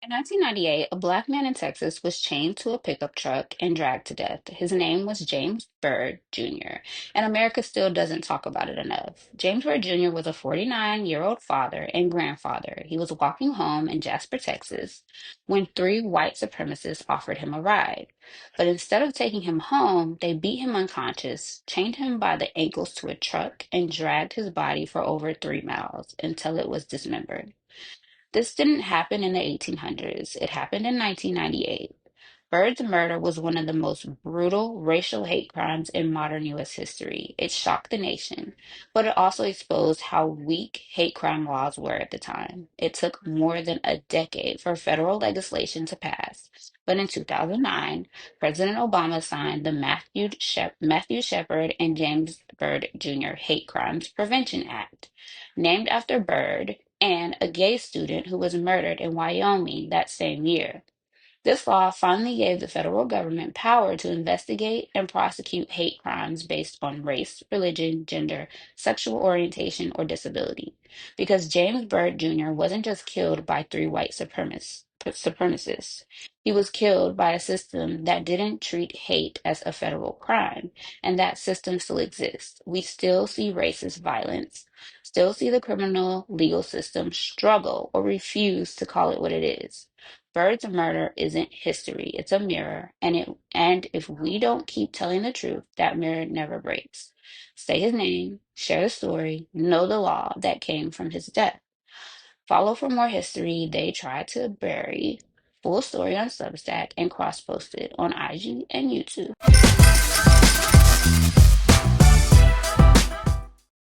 In 1998, a black man in Texas was chained to a pickup truck and dragged to death. His name was James Byrd Jr., and America still doesn't talk about it enough. James Byrd Jr. was a 49-year-old father and grandfather. He was walking home in Jasper, Texas, when three white supremacists offered him a ride. But instead of taking him home, they beat him unconscious, chained him by the ankles to a truck, and dragged his body for over 3 miles until it was dismembered. This didn't happen in the 1800s. It happened in 1998. Byrd's murder was one of the most brutal racial hate crimes in modern U.S. history. It shocked the nation, but it also exposed how weak hate crime laws were at the time. It took more than a decade for federal legislation to pass, but in 2009, President Obama signed the Matthew Shepard and James Byrd Jr. Hate Crimes Prevention Act, named after Byrd and a gay student who was murdered in Wyoming that same year. This law finally gave the federal government power to investigate and prosecute hate crimes based on race, religion, gender, sexual orientation, or disability. Because James Byrd Jr. wasn't just killed by three white supremacists, he was killed by a system that didn't treat hate as a federal crime, and that system still exists. We still see racist violence, still see the criminal legal system struggle or refuse to call it what it is. Bird's murder isn't history, it's a mirror, and if we don't keep telling the truth, that mirror never breaks. Say his name, share the story, know the law that came from his death. Follow for more history they tried to bury. Full story on Substack and cross-posted on IG and YouTube.